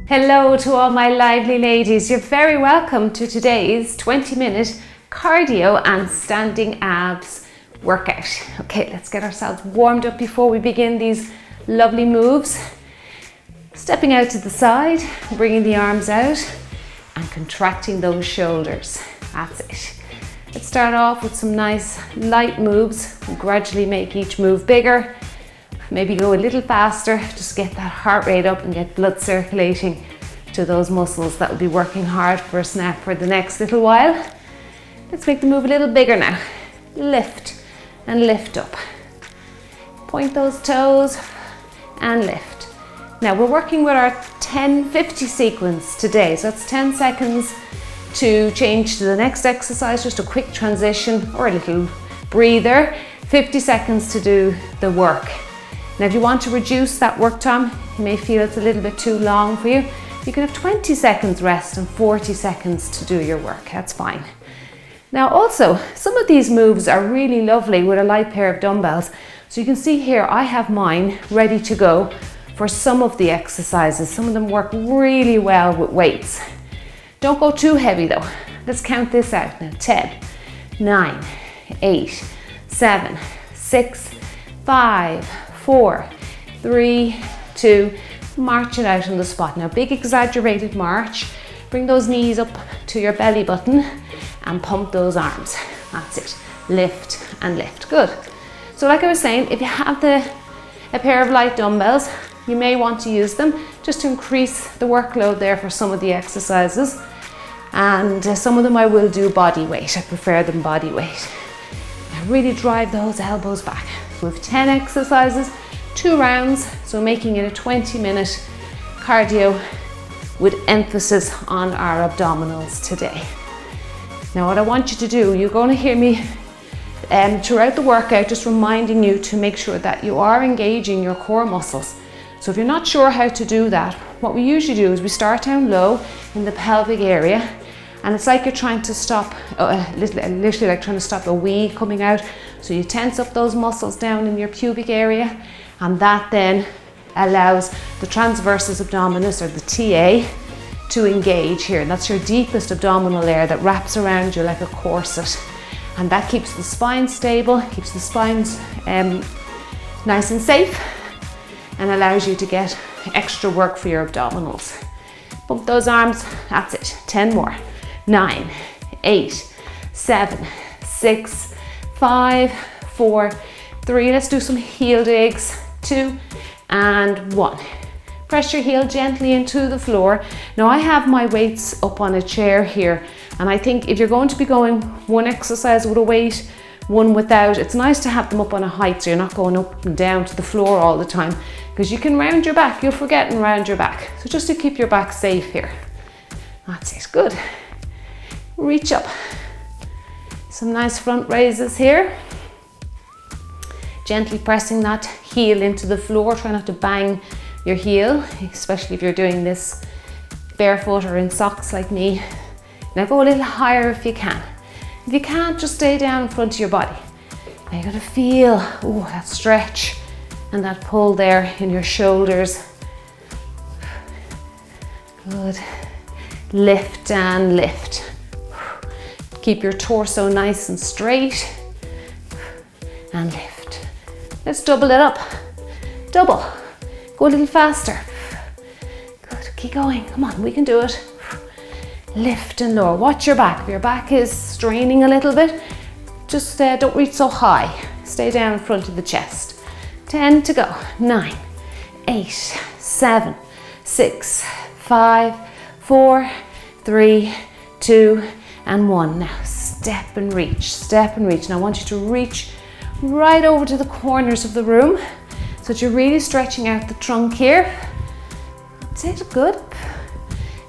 Hello to all my lively ladies. You're very welcome to today's 20-minute cardio and standing abs workout. Okay, let's get ourselves warmed up before we begin these lovely moves. Stepping out to the side, bringing the arms out and contracting those shoulders. That's it. Let's start off with some nice light moves. We'll gradually make each move bigger. Maybe go a little faster, just get that heart rate up and get blood circulating to those muscles that will be working hard for us now for the next little while. Let's make the move a little bigger now. Lift and lift up. Point those toes and lift. Now we're working with our 10-50 sequence today, so that's 10 seconds to change to the next exercise, just a quick transition or a little breather, 50 seconds to do the work. Now if you want to reduce that work time, you may feel it's a little bit too long for you, you can have 20 seconds rest and 40 seconds to do your work, that's fine. Now also, some of these moves are really lovely with a light pair of dumbbells. So you can see here, I have mine ready to go for some of the exercises. Some of them work really well with weights. Don't go too heavy though. Let's count this out now. 10, 9, 8, 7, 6, 5, 4, 3, 2, march it out on the spot. Now big exaggerated march. Bring those knees up to your belly button and pump those arms. That's it. Lift and lift. Good. So like I was saying, if you have a pair of light dumbbells, you may want to use them just to increase the workload there for some of the exercises. And some of them I will do body weight. I prefer them body weight. Now really drive those elbows back. With 10 exercises, 2 rounds, so making it a 20-minute cardio with emphasis on our abdominals today. Now what I want you to do, you're going to hear me throughout the workout just reminding you to make sure that you are engaging your core muscles. So if you're not sure how to do that, what we usually do is we start down low in the pelvic area, and it's like you're trying to stop, literally like trying to stop a wee coming out. So you tense up those muscles down in your pubic area, and that then allows the transversus abdominis, or the TA, to engage here. And that's your deepest abdominal layer that wraps around you like a corset. And that keeps the spine stable, keeps the spines nice and safe, and allows you to get extra work for your abdominals. Pump those arms, that's it, 10 more. 9, 8, 7, 6, 5, 4, 3. Let's do some heel digs. 2 and 1. Press your heel gently into the floor. Now I have my weights up on a chair here, and I think if you're going to be going one exercise with a weight, one without, it's nice to have them up on a height so you're not going up and down to the floor all the time, because you can round your back, you'll forget and round your back. So just to keep your back safe here. That's it, good. Reach up. Some nice front raises here. Gently pressing that heel into the floor. Try not to bang your heel, especially if you're doing this barefoot or in socks like me. Now go a little higher if you can. If you can't, just stay down in front of your body. Now you're gonna feel that stretch and that pull there in your shoulders. Good. Lift and lift. Keep your torso nice and straight and lift. Let's double it up. Double. Go a little faster. Good, keep going. Come on, we can do it. Lift and lower. Watch your back. If your back is straining a little bit, just don't reach so high. Stay down in front of the chest. 10 to go. 9, 8, 7, 6, 5, 4, 3, 2, and 1. Now step and reach, step and reach. Now I want you to reach right over to the corners of the room so that you're really stretching out the trunk here. That's it, good.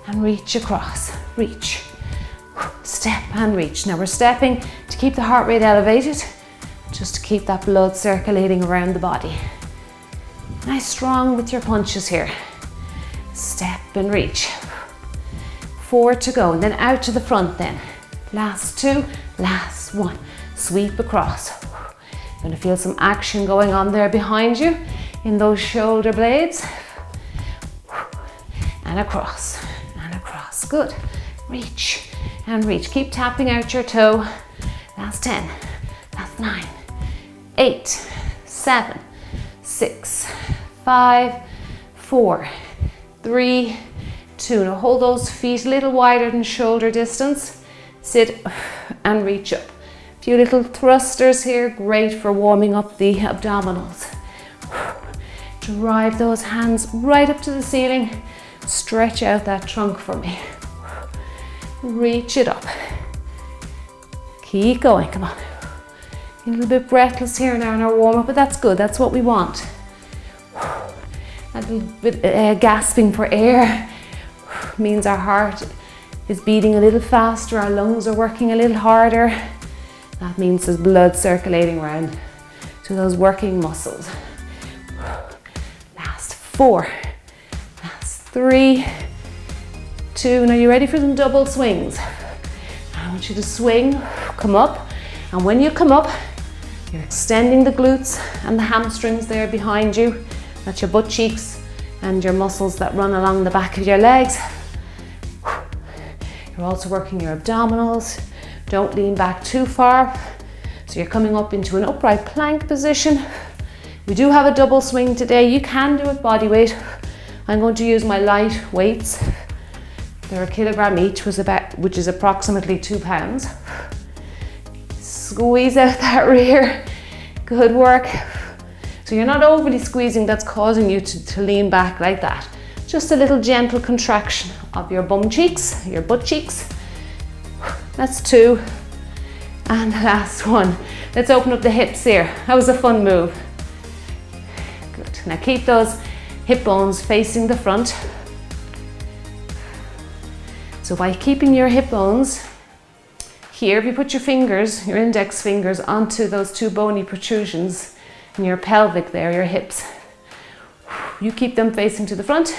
And reach across, reach, step and reach. Now we're stepping to keep the heart rate elevated, just to keep that blood circulating around the body. Nice strong with your punches here. Step and reach. 4 to go, and then out to the front then. Last 2, last 1. Sweep across. You're going to feel some action going on there behind you in those shoulder blades. and across, and across. Good. Reach and reach. Keep tapping out your toe. Last 10, last 9, 8, 7, 6, 5, 4, 3, 2. Now hold those feet a little wider than shoulder distance. Sit and reach up. A few little thrusters here, great for warming up the abdominals. Drive those hands right up to the ceiling. Stretch out that trunk for me. Reach it up. Keep going, come on. A little bit breathless here now in our warm-up, but that's good, that's what we want. A little bit gasping for air means our heart is beating a little faster, our lungs are working a little harder. That means there's blood circulating around to those working muscles. Last 4, last 3, 2. Now you ready for some double swings? I want you to swing, come up, and when you come up, you're extending the glutes and the hamstrings there behind you. That's your butt cheeks and your muscles that run along the back of your legs. You're also working your abdominals. Don't lean back too far. So you're coming up into an upright plank position. We do have a double swing today. You can do it body weight. I'm going to use my light weights. They're a kilogram each, which is approximately 2 pounds. Squeeze out that rear. Good work. So you're not overly squeezing, that's causing you to lean back like that. Just a little gentle contraction of your bum cheeks, your butt cheeks. That's 2. And the last one. Let's open up the hips here. That was a fun move. Good. Now keep those hip bones facing the front. So by keeping your hip bones here, if you put your fingers, your index fingers, onto those 2 bony protrusions in your pelvic there, your hips, you keep them facing to the front,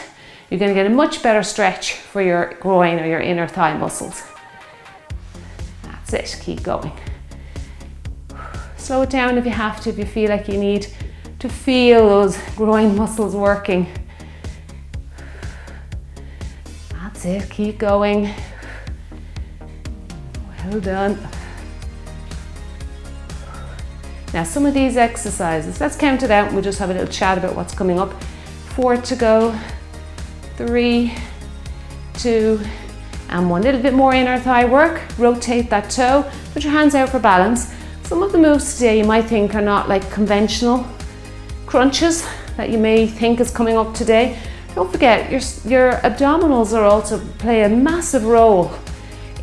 you're going to get a much better stretch for your groin or your inner thigh muscles. That's it, keep going. Slow it down if you have to, if you feel like you need to feel those groin muscles working. That's it, keep going. Well done. Now some of these exercises, let's count it out and we'll just have a little chat about what's coming up. 4 to go, 3, 2, and 1. A little bit more inner thigh work. Rotate that toe, put your hands out for balance. Some of the moves today you might think are not like conventional crunches that you may think is coming up today. Don't forget, your abdominals are also play a massive role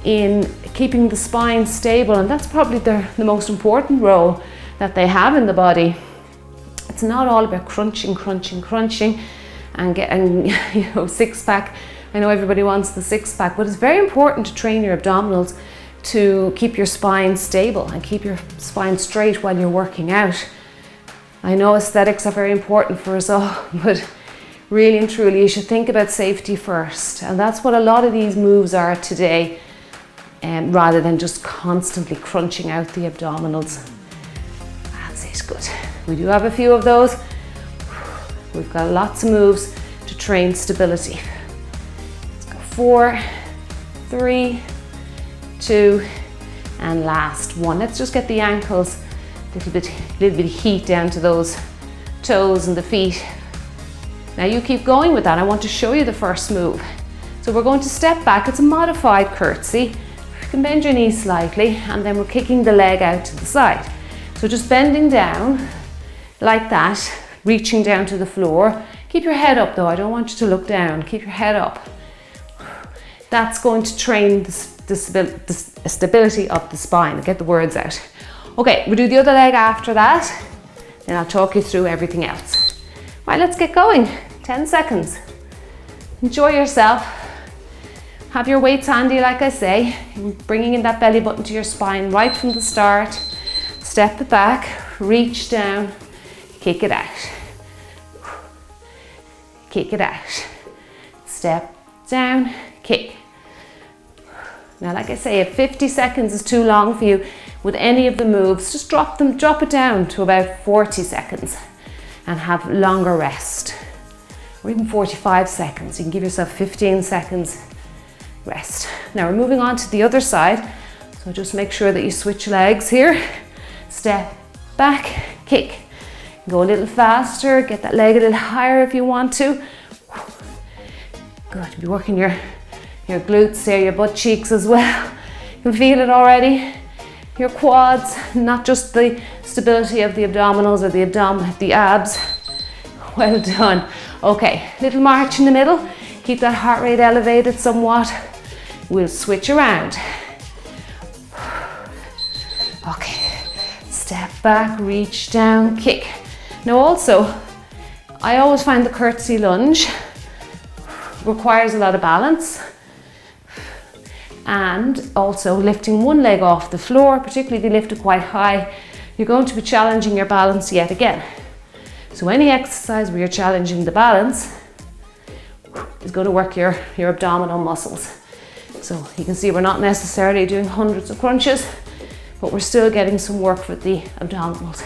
in keeping the spine stable, and that's probably the most important role that they have in the body. It's not all about crunching and getting, six pack. I know everybody wants the 6-pack, but it's very important to train your abdominals to keep your spine stable and keep your spine straight while you're working out. I know aesthetics are very important for us all, but really and truly you should think about safety first, and that's what a lot of these moves are today, rather than just constantly crunching out the abdominals. That's it, good. We do have a few of those. We've got lots of moves to train stability. Let's go 4, 3, 2, and last 1. Let's just get the ankles a little bit of heat down to those toes and the feet. Now you keep going with that. I want to show you the first move. So we're going to step back. It's a modified curtsy. You can bend your knees slightly, and then we're kicking the leg out to the side. So just bending down like that, reaching down to the floor. Keep your head up though. I don't want you to look down. Keep your head up. That's going to train the stability of the spine. Get the words out. Okay, we'll do the other leg after that. Then I'll talk you through everything else. Right, let's get going. 10 seconds. Enjoy yourself. Have your weights handy, like I say, bringing in that belly button to your spine right from the start. Step it back, reach down, kick it out. Kick it out. Step down, kick. Now, like I say, if 50 seconds is too long for you with any of the moves, just drop it down to about 40 seconds and have longer rest. or even 45 seconds. You can give yourself 15 seconds rest. Now we're moving on to the other side. So just make sure that you switch legs here. Step back, kick. Go a little faster, get that leg a little higher if you want to. Good, be working your glutes here, your butt cheeks as well. You can feel it already. Your quads, not just the stability of the abdominals or the abs. Well done. Okay, little march in the middle. Keep that heart rate elevated somewhat. We'll switch around. Okay, step back, reach down, kick. Now also, I always find the curtsy lunge requires a lot of balance, and also lifting one leg off the floor, particularly if you lift it quite high, you're going to be challenging your balance yet again. So any exercise where you're challenging the balance is going to work your abdominal muscles. So you can see we're not necessarily doing hundreds of crunches, but we're still getting some work with the abdominals.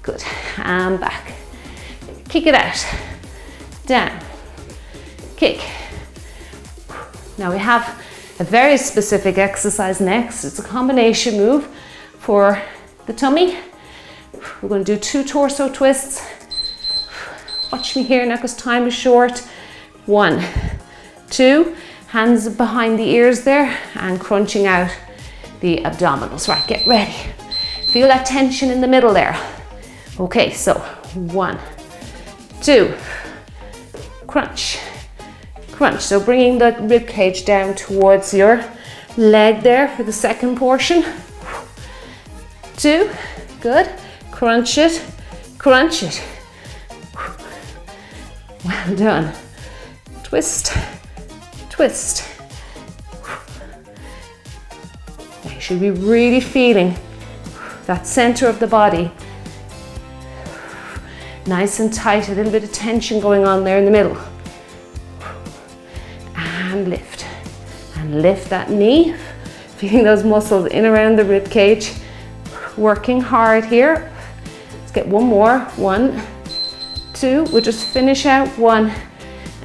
Good, and back. Kick it out, down, kick. Now we have a very specific exercise next. It's a combination move for the tummy. We're going to do 2 torso twists. Watch me here now because time is short. 1, 2, hands behind the ears there and crunching out the abdominals. Right, get ready. Feel that tension in the middle there. Okay, so 1, 2, crunch, crunch. So bringing the rib cage down towards your leg there for the second portion. 2, good. Crunch it, crunch it. Well done. Twist, twist. Now you should be really feeling that center of the body. Nice and tight, a little bit of tension going on there in the middle. And lift that knee. Feeling those muscles in around the rib cage. Working hard here. Let's get one more. 1, 2. We'll just finish out 1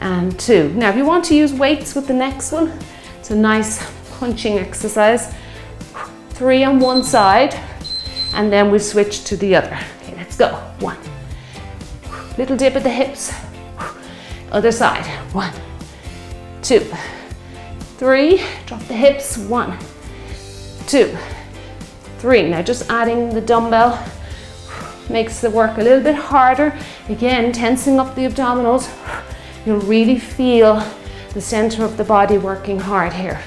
and 2. Now if you want to use weights with the next one, it's a nice punching exercise. 3 on one side, and then we switch to the other. Okay, let's go. 1. Little dip at the hips. Other side. 1, 2, 3. Drop the hips. 1, 2, 3. Now just adding the dumbbell makes the work a little bit harder. Again, tensing up the abdominals. You'll really feel the center of the body working hard here.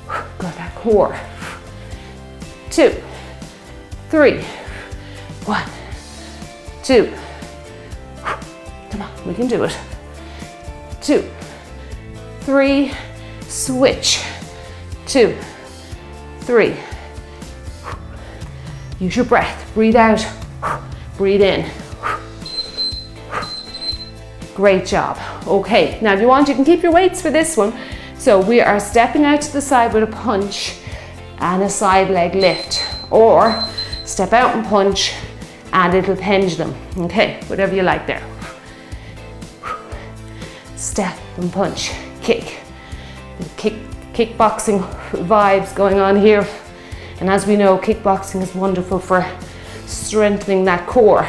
Got that core. 2, 3. 1, 2. Come on, we can do it. 2, 3. Switch. 2, 3. Use your breath. Breathe out. Breathe in. Great job. Okay, now if you want, you can keep your weights for this one. So we are stepping out to the side with a punch and a side leg lift, or step out and punch and a little pendulum. Okay, whatever you like there. Step and punch, kick. Kickboxing vibes going on here. And as we know, kickboxing is wonderful for strengthening that core.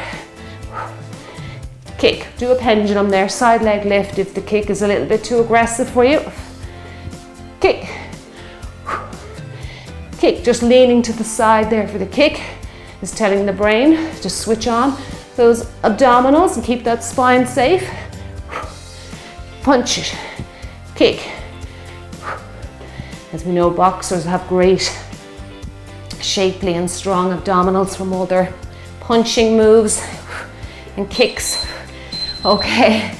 Kick, do a pendulum there, side leg lift if the kick is a little bit too aggressive for you. Kick. Kick, just leaning to the side there for the kick is telling the brain to switch on those abdominals and keep that spine safe. Punch it. Kick. As we know, boxers have great shapely and strong abdominals from all their punching moves and kicks. Okay,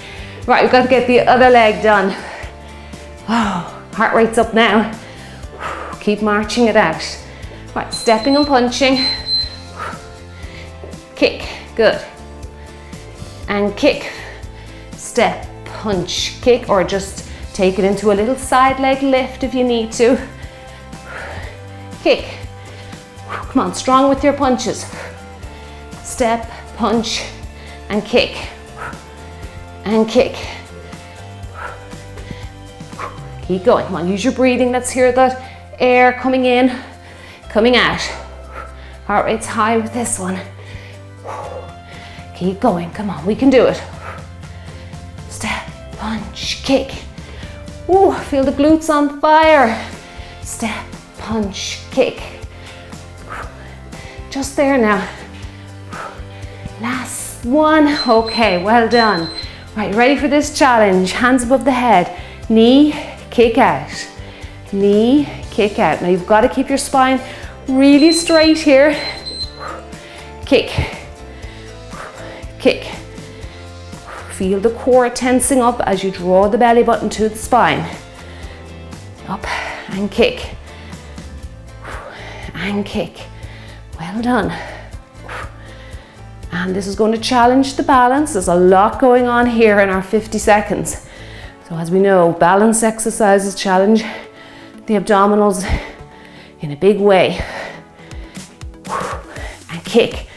right, we've got to get the other leg done. Oh, heart rate's up now. Keep marching it out. Right, stepping and punching. Kick, good. And kick. Step, punch, kick, or just take it into a little side leg lift if you need to. Kick. Come on, strong with your punches. Step, punch, and kick. and kick. Keep going. Come on, use your breathing. Let's hear that air coming in, coming out. Heart rate's high with this one. Keep going. Come on, we can do it. Step, punch, kick. Ooh, feel the glutes on fire. Step, punch, kick. Just there now. Last one. Okay, well done. Right, ready for this challenge. Hands above the head. Knee, kick out. Knee, kick out. Now you've got to keep your spine really straight here. Kick. Kick. Feel the core tensing up as you draw the belly button to the spine. Up and kick. And kick. Well done. And this is going to challenge the balance. There's a lot going on here in our 50 seconds. So as we know, balance exercises challenge the abdominals in a big way. And kick.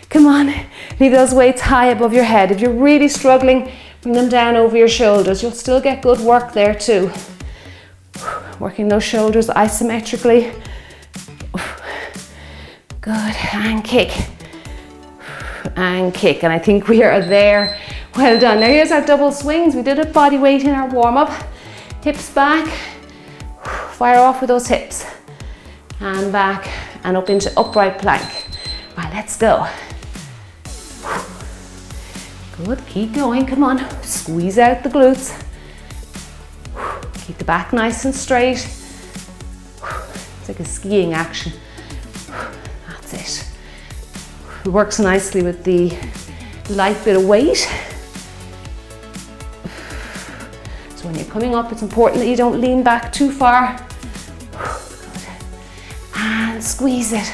Come on, leave those weights high above your head. If you're really struggling, bring them down over your shoulders. You'll still get good work there too. Working those shoulders isometrically. Good, and kick. And kick, and I think we are there. Well done. Now here's our double swings. We did a body weight in our warm-up. Hips back, fire off with those hips. And back and up into upright plank. Right, let's go. Good, keep going, come on. Squeeze out the glutes. Keep the back nice and straight. It's like a skiing action. That's it. It works nicely with the light bit of weight. So when you're coming up, it's important that you don't lean back too far. And squeeze it.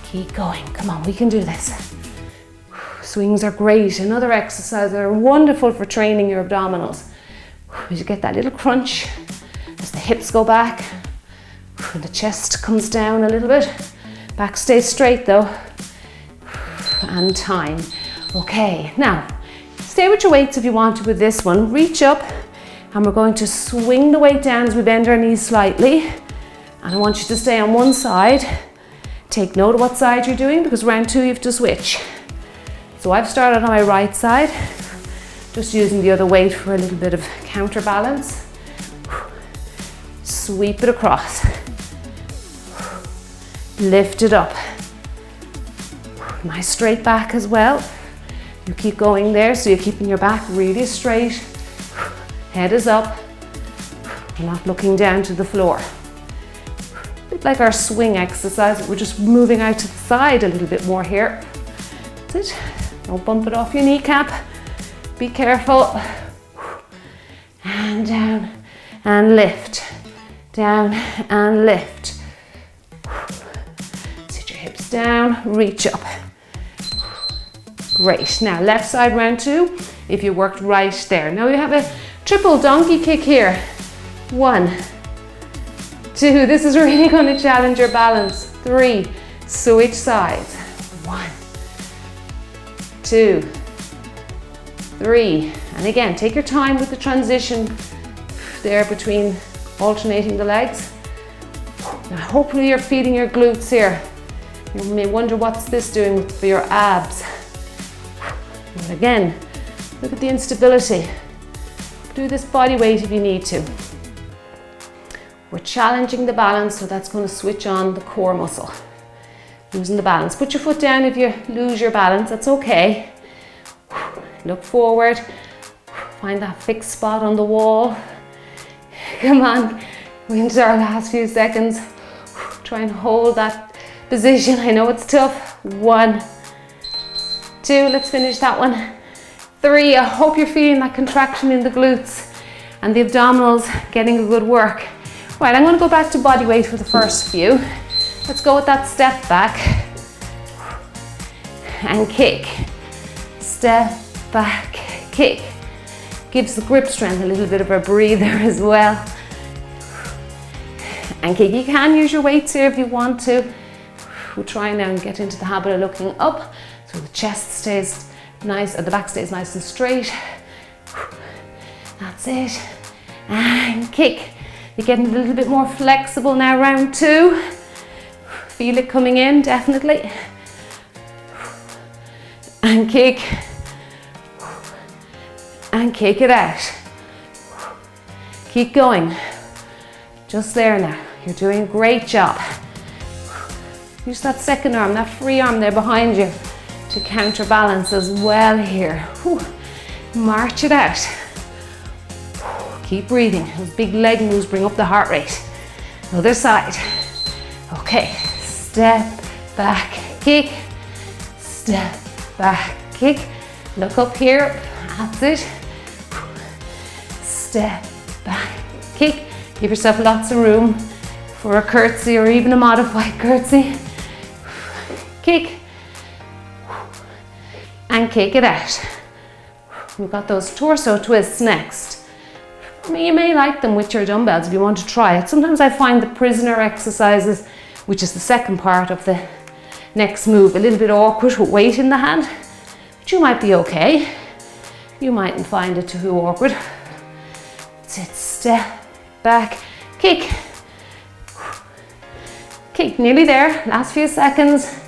Keep going, come on, we can do this. Swings are great. Another exercise that are wonderful for training your abdominals. You get that little crunch as the hips go back and the chest comes down a little bit. Back stays straight though. And time. Okay, now stay with your weights if you want to with this one. Reach up and we're going to swing the weight down as we bend our knees slightly. And I want you to stay on one side. Take note of what side you're doing because round two you have to switch. So I've started on my right side, just using the other weight for a little bit of counterbalance. Sweep it across. Lift it up. Nice straight back as well. You keep going there, so you're keeping your back really straight. Head is up. You're not looking down to the floor. A bit like our swing exercise, we're just moving out to the side a little bit more here. That's it. Don't bump it off your kneecap. Be careful. And down and lift. Down and lift. Sit your hips down, reach up. Great. Now left side round two, if you worked right there. Now we have a triple donkey kick here. 1, 2, this is really going to challenge your balance. 3, switch sides. 1, 2, 3, and again, take your time with the transition there between alternating the legs. Now hopefully you're feeding your glutes here. You may wonder what's this doing for your abs. And again, look at the instability. Do this body weight if you need to. We're challenging the balance, so that's going to switch on the core muscle. Losing the balance. Put your foot down if you lose your balance, that's okay. Look forward. Find that fixed spot on the wall. Come on, we're into our last few seconds. Try and hold that position. I know it's tough. 1, 2, let's finish that one. 3, I hope you're feeling that contraction in the glutes and the abdominals getting a good work. Right, I'm going to go back to body weight for the first few. Let's go with that step back and kick. Step back, kick. Gives the grip strength a little bit of a breather as well. And kick. You can use your weights here if you want to. We'll try now and get into the habit of looking up so the chest stays nice, the back stays nice and straight. That's it. And kick. You're getting a little bit more flexible now, round 2. Feel it coming in, definitely. And kick. And kick it out. Keep going. Just there now. You're doing a great job. Use that second arm, that free arm there behind you to counterbalance as well here. Whew. March it out. Keep breathing. Those big leg moves bring up the heart rate. Other side. Okay. Step back, kick. Step back, kick. Look up here. That's it. Step back, kick. Give yourself lots of room for a curtsy or even a modified curtsy. Kick. And kick it out. We've got those torso twists next. I mean, you may like them with your dumbbells if you want to try it. Sometimes I find the prisoner exercises, which is the second part of the next move, a little bit awkward with weight in the hand, but you might be okay. You mightn't find it too awkward. Sit, step back, kick. Kick, nearly there, last few seconds,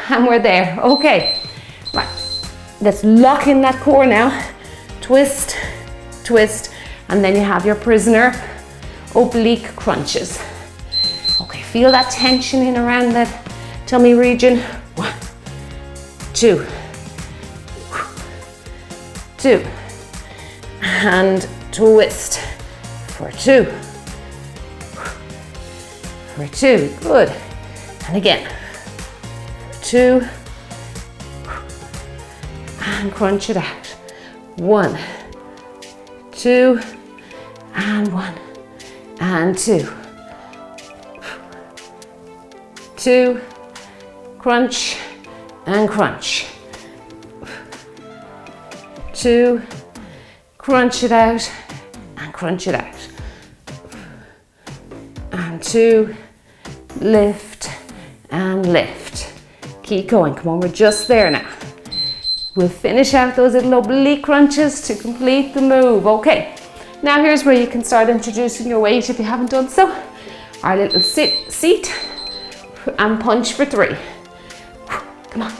and we're there. Okay, right, let's lock in that core now. Twist, twist, and then you have your prisoner oblique crunches. Okay, feel that tension in around that tummy region. 1, 2, 2, and twist for 2, for 2, good, and again, for 2, and crunch it out, 1, 2, and 1, and 2, 2, crunch, and crunch, 2, crunch it out, and crunch it out, and 2, lift, and lift. Keep going, come on, we're just there now. We'll finish out those little oblique crunches to complete the move. Okay, now here's where you can start introducing your weight if you haven't done so. Our little seat, and punch for 3. Come on.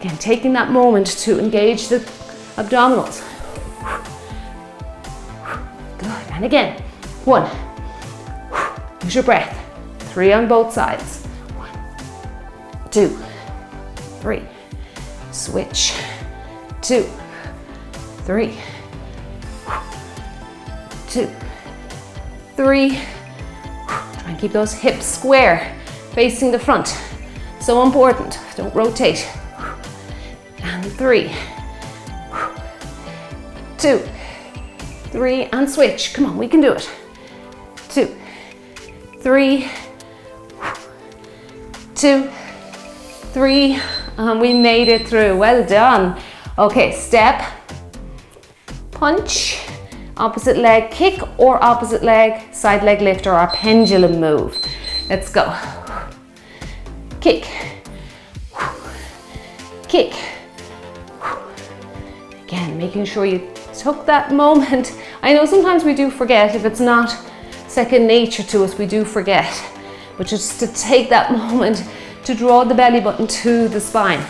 Again, taking that moment to engage the abdominals. Good, and again, 1. Use your breath. 3 on both sides. 1, 2, 3. Switch. 2, 3. 2, 3. Try and keep those hips square, facing the front. So important. Don't rotate. And 3, 2, 3, and switch. Come on, we can do it. 2, 3, 2, 3, and we made it through. Well done. Okay, step, punch, opposite leg kick, or opposite leg side leg lift, or our pendulum move. Let's go. Kick, kick. Again, making sure you took that moment. I know sometimes we do forget. If it's not second nature to us, we do forget. But just to take that moment to draw the belly button to the spine.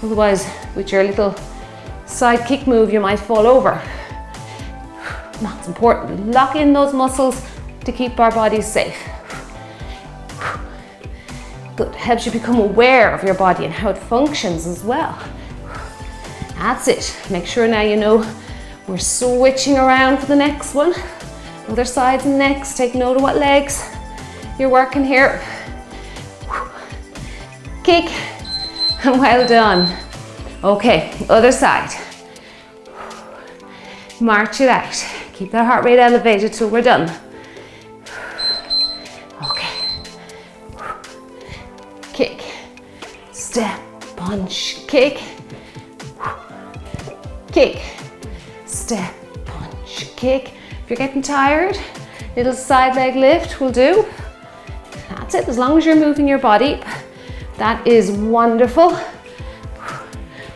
Otherwise, with your little side kick move, you might fall over. That's important. Lock in those muscles to keep our bodies safe. Good. Helps you become aware of your body and how it functions as well. That's it. Make sure now you know we're switching around for the next one. Other sides next. Take note of what legs you're working here. Kick, and well done. Okay, other side. March it out. Keep that heart rate elevated till we're done. Okay. Kick, step, punch, kick. Kick, step, punch, kick. If you're getting tired, little side leg lift will do. That's it, as long as you're moving your body. That is wonderful.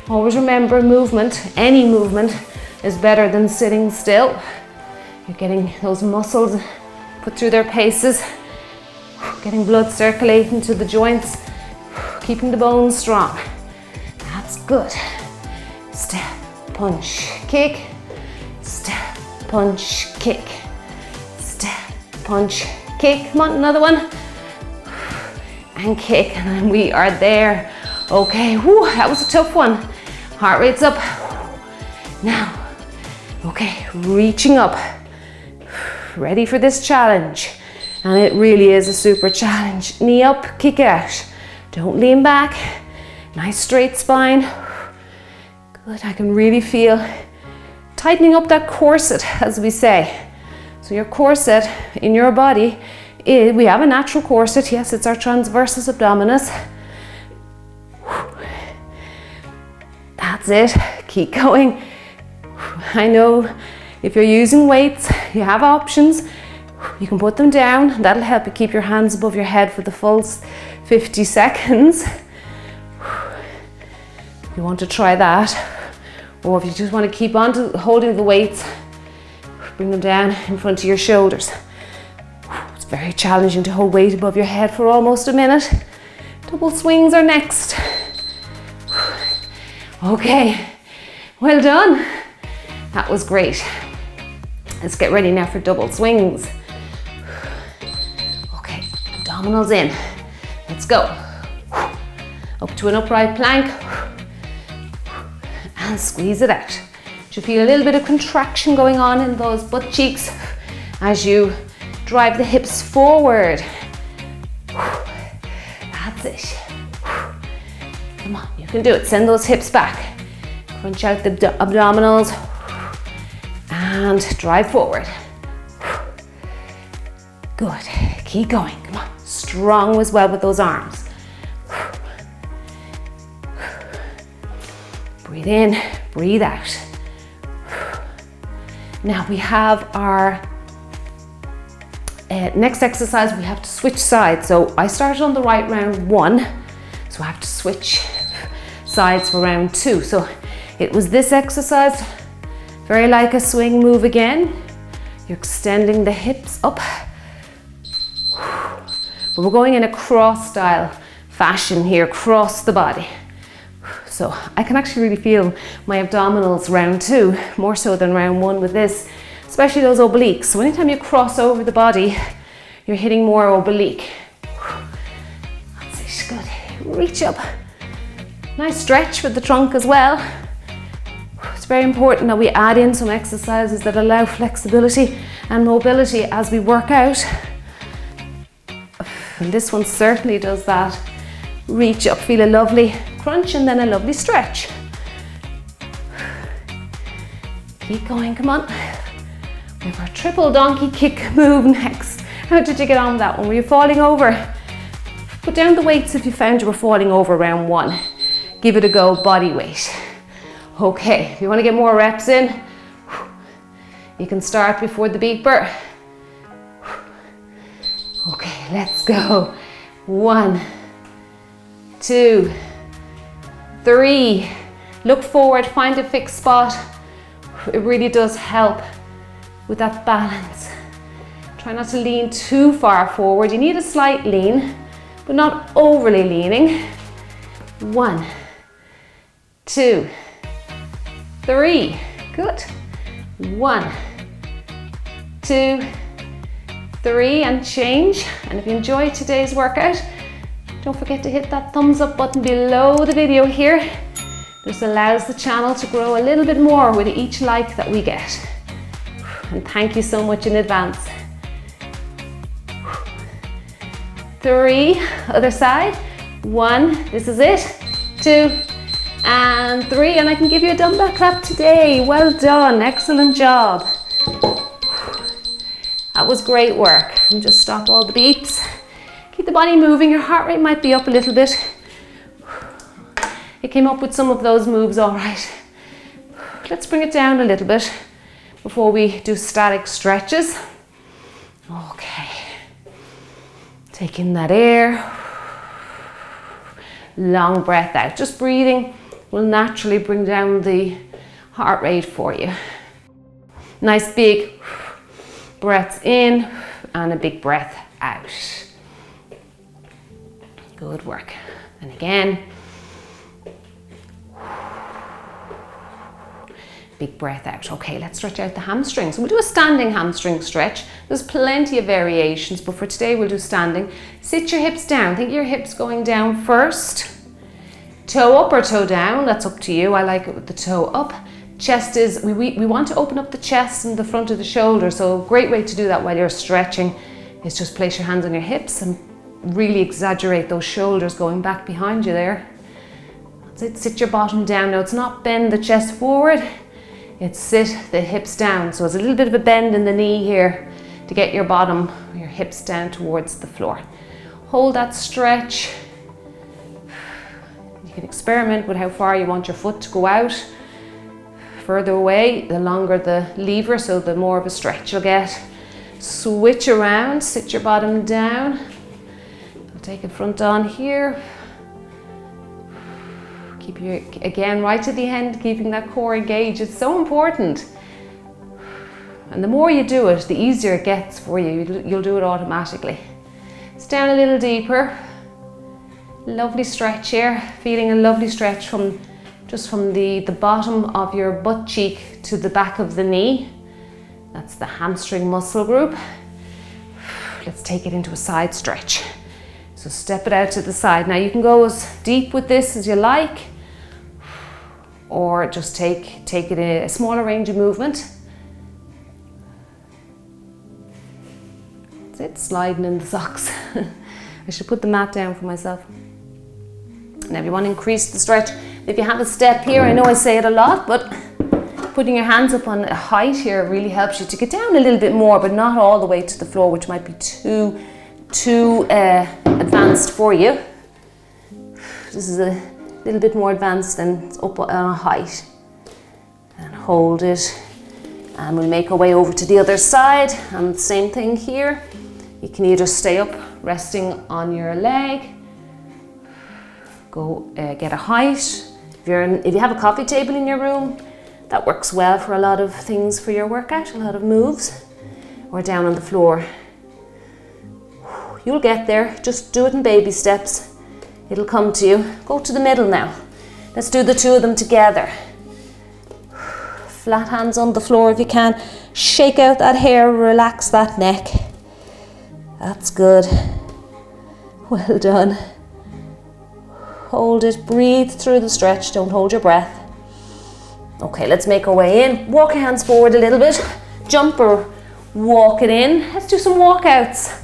Always remember, movement, any movement, is better than sitting still. You're getting those muscles put through their paces, getting blood circulating to the joints, keeping the bones strong. That's good. Step, punch, kick. Step, punch, kick. Step, punch, kick. Come on, another one. And kick, and then we are there. Okay, whew, that was a tough one. Heart rate's up. Now, okay, reaching up. Ready for this challenge. And it really is a super challenge. Knee up, kick it out. Don't lean back. Nice straight spine. Good, I can really feel tightening up that corset, as we say. So your corset in your body, we have a natural corset. Yes, it's our transversus abdominis. That's it. Keep going. I know if you're using weights, you have options. You can put them down. That'll help you keep your hands above your head for the full 50 seconds. You want to try that. Or if you just want to keep on to holding the weights, bring them down in front of your shoulders. It's very challenging to hold weight above your head for almost a minute. Double swings are next. Okay, well done. That was great. Let's get ready now for double swings. Okay, abdominals in. Let's go. Up to an upright plank. And squeeze it out. You feel a little bit of contraction going on in those butt cheeks as you drive the hips forward. That's it. Come on, you can do it. Send those hips back. Crunch out the abdominals and drive forward. Good. Keep going. Come on. Strong as well with those arms. Breathe in, breathe out. Now we have our next exercise. We have to switch sides. So I started on the right round 1, so I have to switch sides for round 2. So it was this exercise, very like a swing move again. You're extending the hips up, but we're going in a cross style fashion here, across the body. So I can actually really feel my abdominals round 2, more so than round 1 with this, especially those obliques. So anytime you cross over the body, you're hitting more oblique. That's it, good. Reach up. Nice stretch with the trunk as well. It's very important that we add in some exercises that allow flexibility and mobility as we work out. And this one certainly does that. Reach up, feel a lovely crunch and then a lovely stretch. Keep going, come on. We have our triple donkey kick move next. How did you get on with that one? Were you falling over? Put down the weights if you found you were falling over round 1. Give it a go, body weight. Okay, if you want to get more reps in, you can start before the beeper. Okay, let's go. 1, 2, 3. Look forward, find a fixed spot. It really does help with that balance. Try not to lean too far forward. You need a slight lean, but not overly leaning. 1, 2, 3. Good. 1, 2, 3, and change. And if you enjoyed today's workout, don't forget to hit that thumbs up button below the video here. This allows the channel to grow a little bit more with each like that we get. And thank you so much in advance. 3, other side. 1, this is it. 2, and 3, and I can give you a dumbbell clap today. Well done, excellent job. That was great work. And just stop all the beats. Keep the body moving. Your heart rate might be up a little bit. You came up with some of those moves all right. Let's bring it down a little bit before we do static stretches. Okay. Take in that air. Long breath out. Just breathing will naturally bring down the heart rate for you. Nice big breaths in and a big breath out. Good work. And again, big breath out. Okay, let's stretch out the hamstrings. We'll do a standing hamstring stretch. There's plenty of variations, but for today we'll do standing. Sit your hips down. Think your hips going down first. Toe up or toe down, that's up to you. I like it with the toe up. Chest is, we want to open up the chest and the front of the shoulder, so a great way to do that while you're stretching is just place your hands on your hips and really exaggerate those shoulders going back behind you there. That's it, sit your bottom down. Now it's not bend the chest forward, it's sit the hips down. So it's a little bit of a bend in the knee here to get your bottom, your hips down towards the floor. Hold that stretch. You can experiment with how far you want your foot to go out. Further away, the longer the lever, so the more of a stretch you'll get. Switch around, sit your bottom down. I'll take it front on here. Keep your, again, right to the end, keeping that core engaged. It's so important. And the more you do it, the easier it gets for you. You'll do it automatically. It's down a little deeper. Lovely stretch here. Feeling a lovely stretch from just from the bottom of your butt cheek to the back of the knee. That's the hamstring muscle group. Let's take it into a side stretch. So step it out to the side. Now you can go as deep with this as you like, or just take it in a smaller range of movement. That's it, sliding in the socks. I should put the mat down for myself. Now if you want to increase the stretch, if you have a step here, I know I say it a lot, but putting your hands up on a height here really helps you to get down a little bit more, but not all the way to the floor, which might be too advanced for you. This is a little bit more advanced and it's up on a height. And hold it. And we'll make our way over to the other side. And same thing here. You can either stay up, resting on your leg. Go get a height. If you have a coffee table in your room, that works well for a lot of things for your workout, a lot of moves. Or down on the floor. You'll get there, just do it in baby steps. It'll come to you. Go to the middle now. Let's do the two of them together. Flat hands on the floor if you can. Shake out that hair, relax that neck. That's good. Well done. Hold it, breathe through the stretch, don't hold your breath. Okay, let's make our way in. Walk your hands forward a little bit. Jump or walk it in. Let's do some walkouts.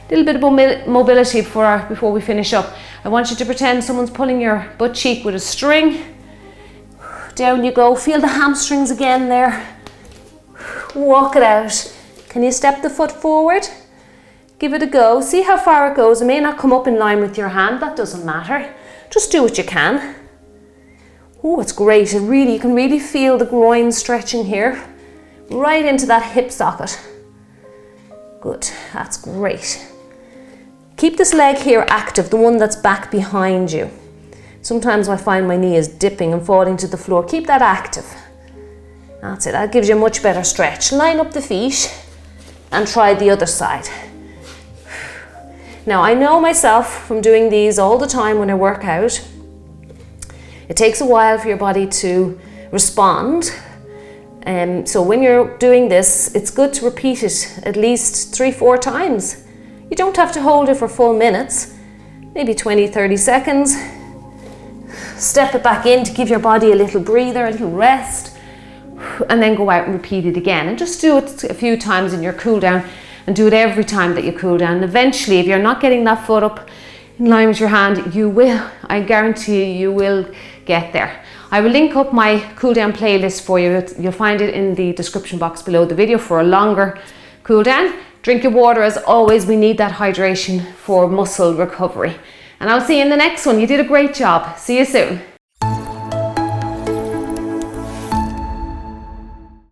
A little bit of mobility before we finish up. I want you to pretend someone's pulling your butt cheek with a string. Down you go. Feel the hamstrings again there. Walk it out. Can you step the foot forward? Give it a go. See how far it goes. It may not come up in line with your hand. That doesn't matter. Just do what you can. Oh, it's great. You can really feel the groin stretching here. Right into that hip socket. Good. That's great. Keep this leg here active, the one that's back behind you. Sometimes I find my knee is dipping and falling to the floor. Keep that active. That's it. That gives you a much better stretch. Line up the feet and try the other side. Now, I know myself from doing these all the time when I work out, it takes a while for your body to respond. So when you're doing this, it's good to repeat it at least 3-4 times. You don't have to hold it for full minutes, maybe 20-30 seconds. Step it back in to give your body a little breather, a little rest, and then go out and repeat it again. And just do it a few times in your cool down, and do it every time that you cool down. And eventually, if you're not getting that foot up in line with your hand, you will. I guarantee you will get there. I will link up my cool down playlist for you. You'll find it in the description box below the video for a longer cool down. Drink your water as always. We need that hydration for muscle recovery. And I'll see you in the next one. You did a great job. See you soon.